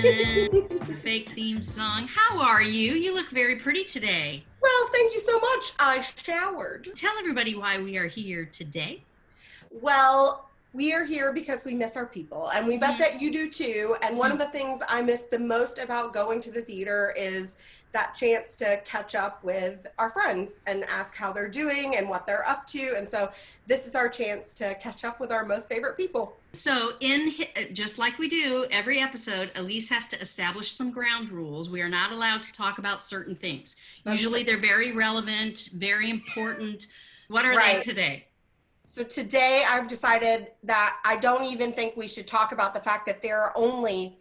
Fake theme song. How are you? You look very pretty today. Well, thank you so much. I showered. Tell everybody why we are here today. Well, we are here because we miss our people, and we bet that you do too. And one of the things I miss the most about going to the theater is that chance to catch up with our friends and ask how they're doing and what they're up to. And so this is our chance to catch up with our most favorite people. So just like we do every episode, Elise has to establish some ground rules. We are not allowed to talk about certain things. Usually they're very relevant, very important. What are they today? So today I've decided that I don't even think we should talk about the fact that there are only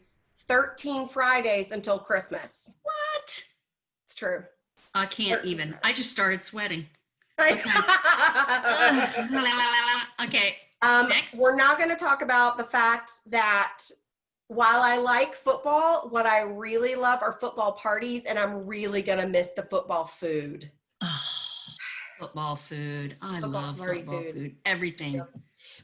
13 Fridays until Christmas. What? It's true. I can't even. Fridays. I just started sweating. Okay. Okay. Next. We're not going to talk about the fact that while I like football, what I really love are football parties, and I'm really going to miss the football food. Oh, football food. I love football food. Everything. Yeah.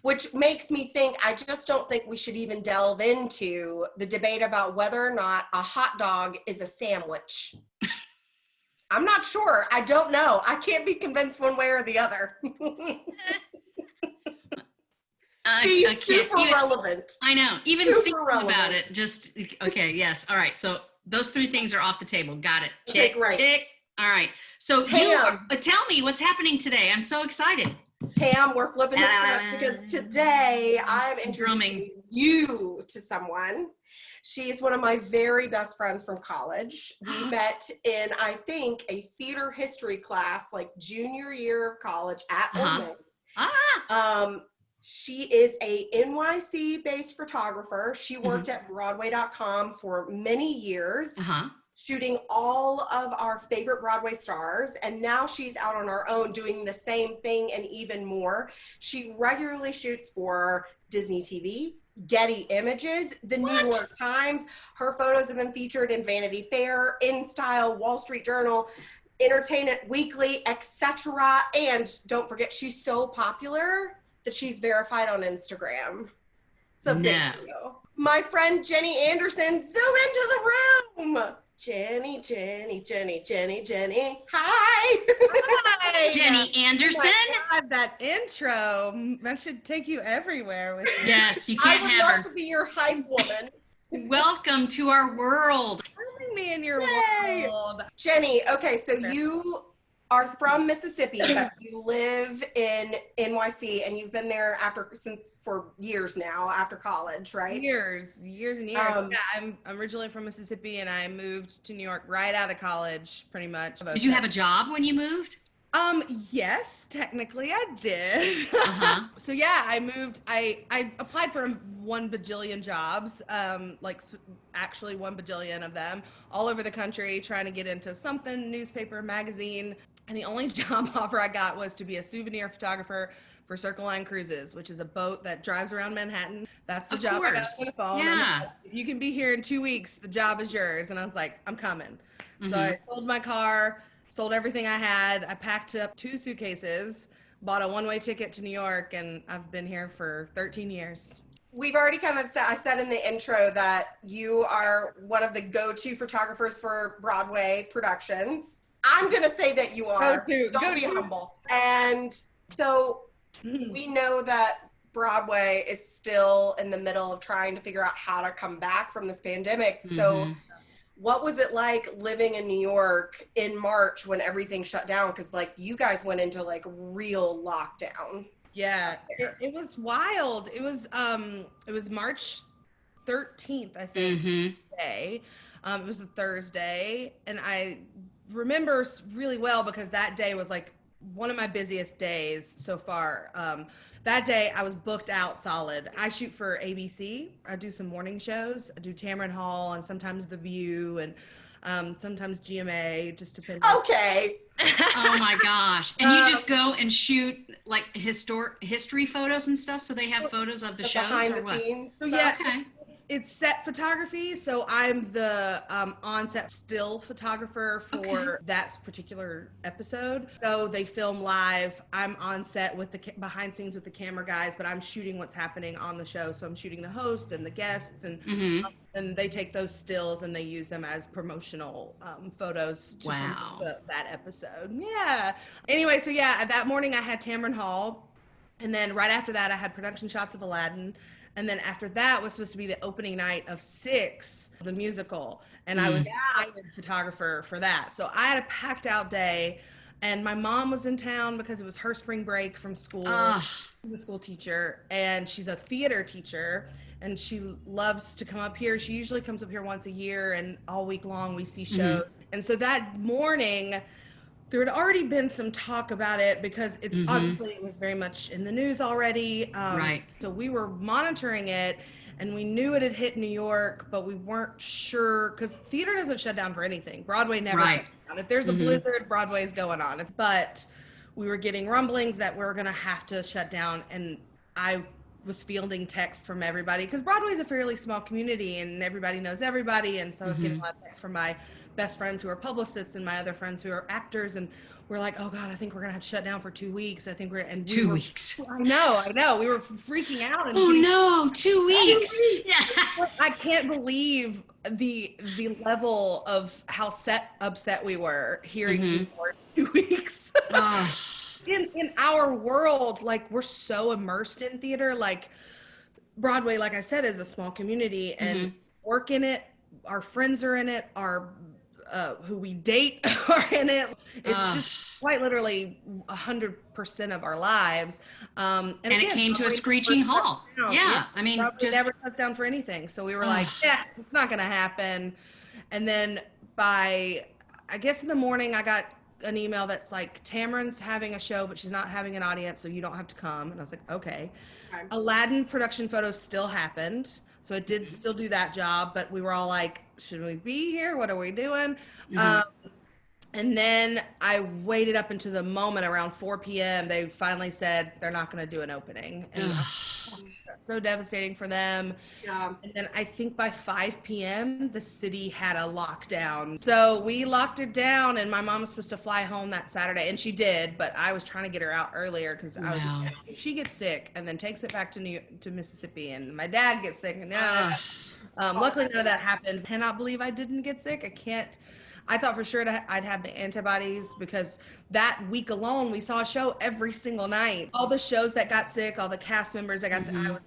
Which makes me think, I just don't think we should even delve into the debate about whether or not a hot dog is a sandwich. I'm not sure. I don't know. I can't be convinced one way or the other. Super relevant. I know. Even thinking about it, just, okay, yes. All right. So those three things are off the table. Got it. Check, check. All right. So tell me what's happening today. I'm so excited. Tam, we're flipping the script because today I'm introducing you to someone. She's one of my very best friends from college. We met in, I think, a theater history class, like junior year of college at Ole Miss. She is a NYC-based photographer. She worked at Broadway.com for many years, shooting all of our favorite Broadway stars. And now she's out on her own doing the same thing and even more. She regularly shoots for Disney TV, Getty Images, the New York Times. Her photos have been featured in Vanity Fair, InStyle, Wall Street Journal, Entertainment Weekly, etc. And don't forget, she's so popular that she's verified on Instagram. It's a big deal. My friend Jenny Anderson, zoom into the room. Jenny. Hi. Hi. Jenny Anderson. Oh my God, that intro. That should take you everywhere with you. Yes, you can't have her. I would love to be your hype woman. Welcome to our world. Bring me in your world. Jenny, okay, so you are from Mississippi, but you live in NYC, and you've been there for years now, after college, right? Years and years. Yeah, I'm originally from Mississippi, and I moved to New York right out of college, pretty much. Did you have a job when you moved? Yes, technically I did. So yeah, I moved. I applied for 1 bajillion jobs, actually 1 bajillion of them, all over the country, trying to get into something, newspaper, magazine. And the only job offer I got was to be a souvenir photographer for Circle Line Cruises, which is a boat that drives around Manhattan. That's the job I got on the phone. Yeah. And if you can be here in 2 weeks, the job is yours. And I was like, I'm coming. So I sold my car, sold everything I had. I packed up 2 suitcases, bought a one-way ticket to New York, and I've been here for 13 years. We've already kind of I said in the intro that you are one of the go-to photographers for Broadway productions. I'm going to say that you are. Don't be humble. And so we know that Broadway is still in the middle of trying to figure out how to come back from this pandemic. So what was it like living in New York in March when everything shut down? Because you guys went into real lockdown. Yeah, it was wild. It was March 13th, I think, day. It was a Thursday, and I remember really well because that day was one of my busiest days so far. That day I was booked out solid. I shoot for ABC. I do some morning shows. I do Tamron Hall and sometimes The View and sometimes GMA, just depending. Okay. Oh my gosh. And you just go and shoot history photos and stuff, so they have photos of the shows behind or the what? scenes. So yeah, It's set photography, so I'm the on-set still photographer for that particular episode. So they film live. I'm on set with the behind scenes with the camera guys, but I'm shooting what's happening on the show. So I'm shooting the host and the guests, and they take those stills and they use them as promotional photos to promote that episode. Yeah. Anyway, so yeah, that morning I had Tamron Hall, and then right after that I had production shots of Aladdin. And then after that was supposed to be the opening night of Six, the musical. And I was the hired photographer for that. So I had a packed out day. And my mom was in town because it was her spring break from school. She's a school teacher. And she's a theater teacher. And she loves to come up here. She usually comes up here once a year. And all week long we see shows. And so that morning, there had already been some talk about it because it's obviously it was very much in the news already. So we were monitoring it, and we knew it had hit New York, but we weren't sure because theater doesn't shut down for anything. Broadway never shuts down. If there's a blizzard, Broadway is going on. But we were getting rumblings that we were going to have to shut down, and I was fielding texts from everybody because Broadway is a fairly small community and everybody knows everybody. And so I was getting a lot of texts from my best friends who are publicists and my other friends who are actors. And we're like, oh God, I think we're going to have to shut down for 2 weeks. I think we're, and 2 weeks. I know. We were freaking out. And 2 weeks. I can't believe the level of how upset we were hearing for 2 weeks. In our world, like we're so immersed in theater, like Broadway, like I said, is a small community and work in it. Our friends are in it. Our who we date are in it. It's just quite literally 100% of our lives. And again, it came to a screeching halt. Yeah. I mean, just never shut down for anything. So we were like, yeah, it's not going to happen. And then by, I guess in the morning, I got an email that's like, Tamron's having a show, but she's not having an audience, so you don't have to come. And I was like, okay. Aladdin production photos still happened. So it did still do that job, but we were all like, should we be here? What are we doing? And then I waited up into the moment around 4 p.m. They finally said they're not going to do an opening. And that's so devastating for them. And then I think by 5 p.m. the city had a lockdown. So we locked it down, and my mom was supposed to fly home that Saturday, and she did, but I was trying to get her out earlier because I was, if she gets sick and then takes it back to Mississippi, and my dad gets sick, and luckily none of that happened. Cannot believe I didn't get sick. I thought for sure I'd have the antibodies because that week alone, we saw a show every single night. All the shows that got sick, all the cast members that got sick, I was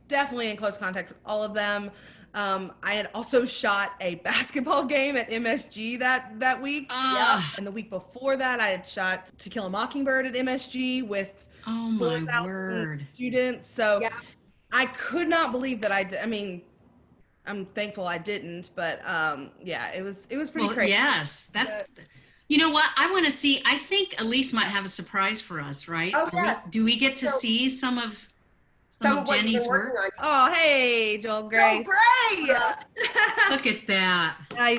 definitely in close contact with all of them. I had also shot a basketball game at MSG that week. And the week before that, I had shot To Kill a Mockingbird at MSG with 4,000 students. So I could not believe that I mean, I'm thankful I didn't, but it was pretty crazy. Yes, you know what? I want to see. I think Elise might have a surprise for us, right? Oh, yes. Do we get to see some of Jenny's work? Oh, hey, Joel Gray. Joel Gray! Look at that.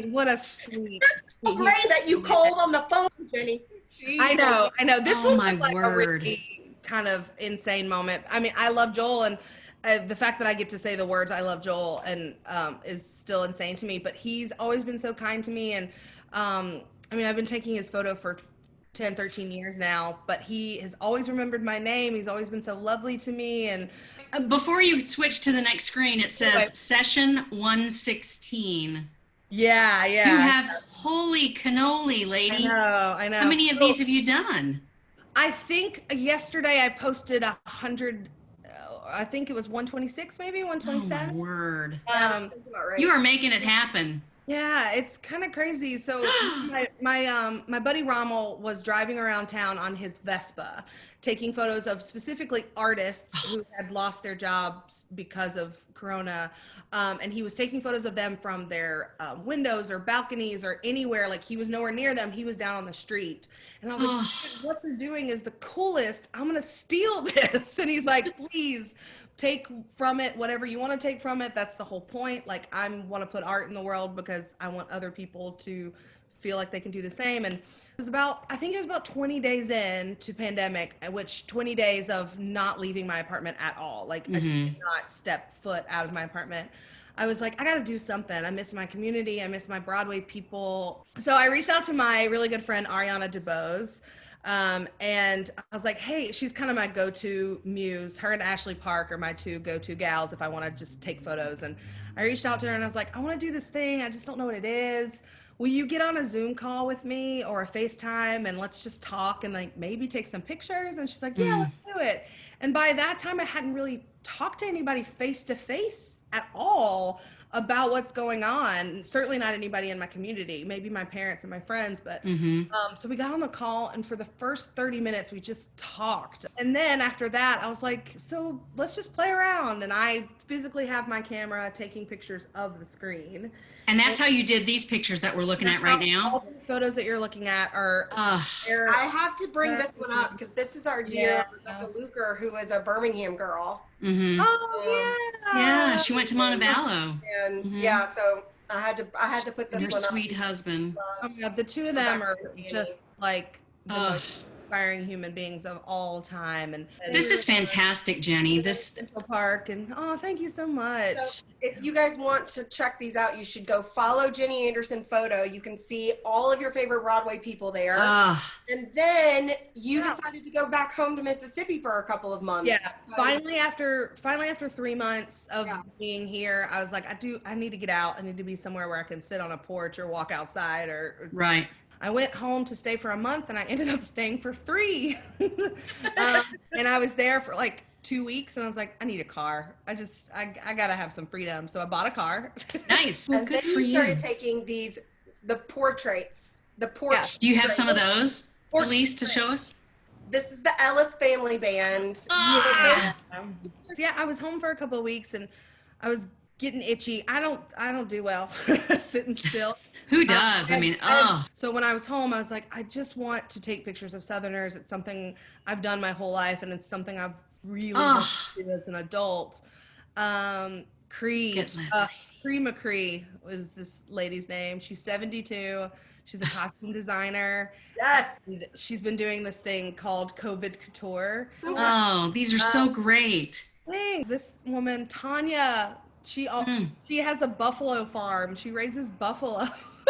What a sweet. So great that you called on the phone, Jenny. Jeez. I know. This one was like word. a really kind of insane moment. I mean, I love Joel, and the fact that I get to say the words "I love Joel" and is still insane to me. But he's always been so kind to me, and I mean, I've been taking his photo for 10, 13 years now, but he has always remembered my name. He's always been so lovely to me. And before you switch to the next screen, it says session 116. Yeah. You have holy cannoli, lady. I know. How many of these have you done? I think yesterday I posted 100. I think it was 126, maybe 127. Oh, my word. Right. You are making it happen. Yeah, it's kind of crazy. So my buddy Rommel was driving around town on his Vespa, taking photos of specifically artists who had lost their jobs because of Corona. And he was taking photos of them from their windows or balconies or anywhere. Like he was nowhere near them. He was down on the street. And I was like, what they're doing is the coolest. I'm going to steal this. And he's like, please take from it whatever you want to take from it. That's the whole point. Like I want to put art in the world because I want other people to feel like they can do the same. And I think it was about 20 days in to pandemic, which 20 days of not leaving my apartment at all. Like I did not step foot out of my apartment. I was like, I got to do something. I miss my community. I miss my Broadway people. So I reached out to my really good friend, Ariana DeBose. And I was like, hey, she's kind of my go-to muse. Her and Ashley Park are my two go-to gals if I want to just take photos. And I reached out to her and I was like, I want to do this thing. I just don't know what it is. Will you get on a Zoom call with me or a FaceTime and let's just talk and like maybe take some pictures? And she's like, yeah, let's do it. And by that time, I hadn't really talked to anybody face to face at all about what's going on. Certainly not anybody in my community, maybe my parents and my friends, but so we got on the call and for the first 30 minutes we just talked. And then after that I was like, so let's just play around. And I physically have my camera taking pictures of the screen. And that's how you did these pictures that we're looking at right now? All these photos that you're looking at are I have to bring this one up because this is our dear Rebecca Luker, who is a Birmingham girl. Oh yeah. Yeah, she went to Montevallo. And yeah, so I had to put this Your one up. sweet husband. Oh my God, the two of them are just like the most inspiring human beings of all time. And this is fantastic, Jenny. This Central Park, and thank you so much. So if you guys want to check these out, you should go follow Jenny Anderson Photo. You can see all of your favorite Broadway people there. And then you decided to go back home to Mississippi for a couple of months. Yeah, finally after 3 months of being here, I was like, I need to get out. I need to be somewhere where I can sit on a porch or walk outside or right. I went home to stay for a month and I ended up staying for 3. And I was there for like 2 weeks and I was like, I need a car. I gotta have some freedom. So I bought a car. Nice. And then you started taking the portraits, the porch. Do you have some of those, Elise, to show us? This is the Ellis Family Band. Yeah, I was home for a couple of weeks and I was getting itchy. I don't do well sitting still. Who does? So when I was home, I was like, I just want to take pictures of Southerners. It's something I've done my whole life, and it's something I've really wanted to do as an adult. Cree McCree was this lady's name. She's 72. She's a costume designer. Yes. And she's been doing this thing called COVID Couture. Oh, these are so great. This woman, Tanya, she has a buffalo farm. She raises buffalo.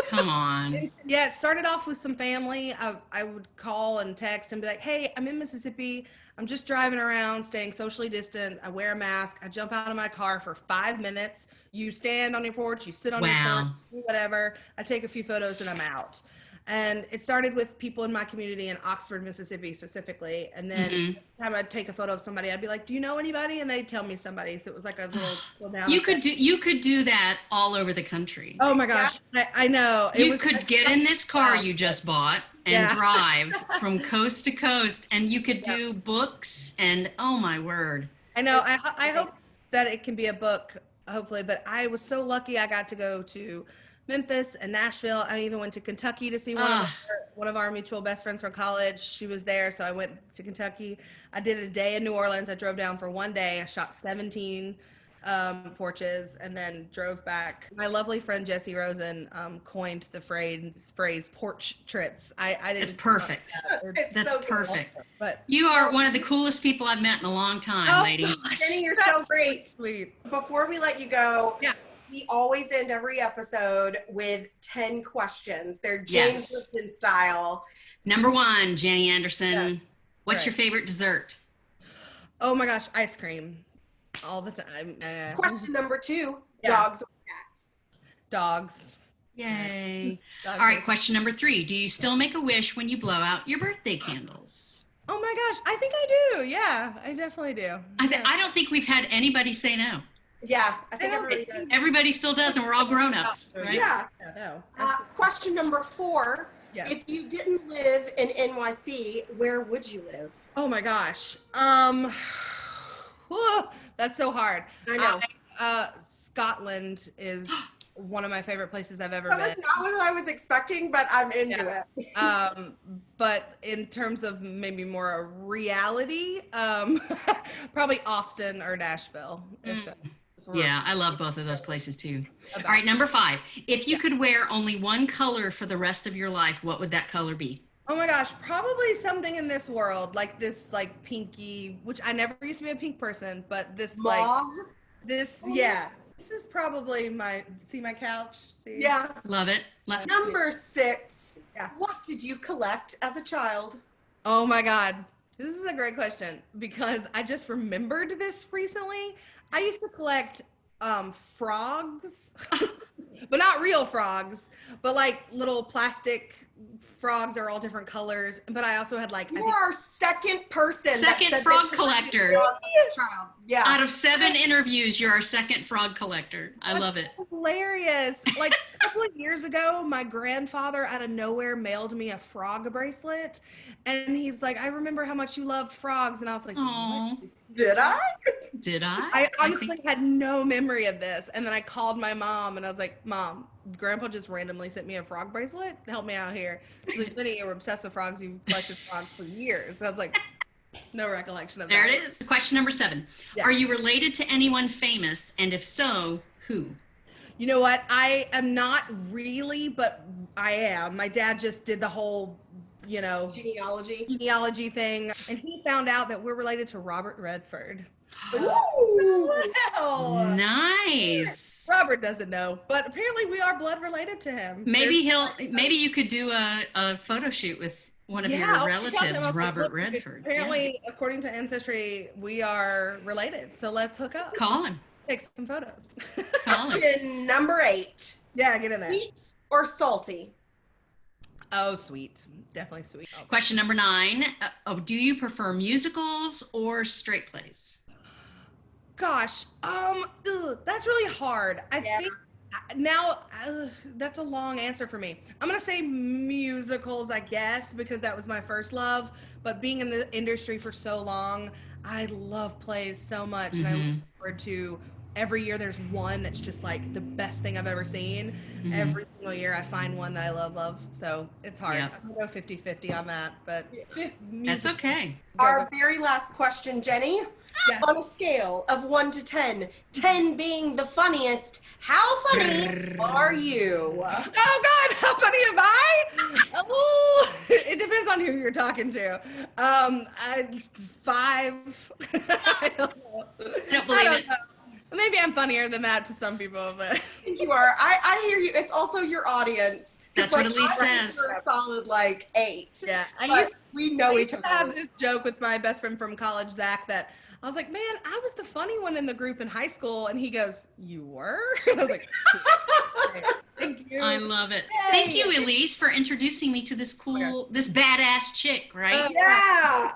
Come on. Yeah, it started off with some family. I would call and text and be like, hey, I'm in Mississippi. I'm just driving around, staying socially distant. I wear a mask. I jump out of my car for 5 minutes. You stand on your porch. You sit on your porch, whatever. I take a few photos and I'm out. And it started with people in my community in Oxford, Mississippi specifically. And then every time I'd take a photo of somebody, I'd be like, do you know anybody? And they'd tell me somebody. So it was like a little down. You could do that all over the country. Oh my gosh. I know. You could get in this car you just bought and drive from coast to coast, and you could do books and oh my word. I know. I hope that it can be a book, hopefully, but I was so lucky I got to go to Memphis and Nashville. I even went to Kentucky to see one of our mutual best friends from college. She was there, so I went to Kentucky. I did a day in New Orleans. I drove down for one day. I shot 17 porches and then drove back. My lovely friend Jessie Rosen coined the phrase porch trits. It's perfect. That's so perfect. Cool. But you are one of the coolest people I've met in a long time, lady. Gosh. Jenny, you're so great. Sweet. Before we let you go, we always end every episode with 10 questions. They're James Lipton style. Number 1, Jenny Anderson. What's your favorite dessert? Oh my gosh, ice cream. All the time. Question number 2, dogs or cats? Dogs. Yay. All right, question number 3. Do you still make a wish when you blow out your birthday candles? Oh my gosh, I think I do. Yeah, I definitely do. I don't think we've had anybody say no. Yeah, I think everybody does. Everybody still does, and we're all grown-ups, right? Yeah. Question number 4. Yes. If you didn't live in NYC, where would you live? Oh my gosh. That's so hard. I know. Scotland is one of my favorite places I've ever been. That was not what I was expecting, but I'm into it. But in terms of maybe more a reality, probably Austin or Nashville. If Yeah, I love both of those places too. All right, number 5. If you could wear only one color for the rest of your life, what would that color be? Oh my gosh, probably something in this world, like this like pinky, which I never used to be a pink person, but this Mauve? this This is probably my couch? See? Yeah. Love it. Number 6. Yeah. What did you collect as a child? Oh my God. This is a great question because I just remembered this recently. I used to collect frogs, but not real frogs, but like little plastic frogs are all different colors. But I also had like You are our second person. Second that said frog they collected collector. frogs as a child. Yeah. Out of 7 interviews, you're our second frog collector. I love it. Hilarious. Like a couple of years ago, my grandfather out of nowhere mailed me a frog bracelet. And he's like, I remember how much you loved frogs. And I was like, Oh, Did I? did I? I honestly think- had no memory of this. And then I called my mom and I was like, Mom, Grandpa just randomly sent me a frog bracelet. Help me out here. She's like, Jenny, you were obsessed with frogs. You've collected frogs for years. And I was like, no recollection of There that. it is. Question number 7. Yeah. Are you related to anyone famous? And if so, who? You know what? I am not really, but I am. My dad just did the whole, genealogy thing. And he found out that we're related to Robert Redford. Ooh. Well, Nice. Robert doesn't know, but apparently we are blood related to him. Maybe you could do a photo shoot with one of your I'll reach out to him. I relatives, was like, Robert "Look, Redford. Apparently, according to Ancestry, we are related. So let's hook up. Yeah. Call him. Take some photos. Call him. Question number 8. Yeah, get in there. Sweet or salty? Oh, sweet. Definitely sweet. Oh. Question number 9. Do you prefer musicals or straight plays? Gosh, that's really hard. I think now that's a long answer for me. I'm gonna say musicals, I guess, because that was my first love. But being in the industry for so long, I love plays so much, and I look forward to every year. There's one that's just like the best thing I've ever seen. Every single year, I find one that I love. So it's hard. Yep. I'm gonna go 50-50 on that, but That's okay. Our very last question, Jenny. Yeah. On a scale of 1 to 10, 10 being the funniest, how funny are you? Oh God, how funny am I? Oh, it depends on who you're talking to. 5. I don't know. I don't believe it. know. Maybe I'm funnier than that to some people, but I think you are. I hear you. It's also your audience. That's It's what Elise I think says. you're a solid 8. yeah. But we know I each used to have other. this joke with my best friend from college, Zach, that I was like, man, I was the funny one in the group in high school. And he goes, you were? I was like, thank you. I love it. Yay. Thank you, Elise, for introducing me to this this badass chick, right? Yeah.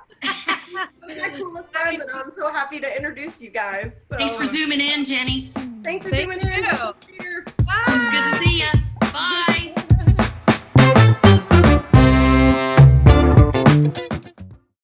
One of my coolest friends, and I'm so happy to introduce you guys. So. Thanks for zooming in, Jenny. Thanks for Thank zooming in. you. Cheers.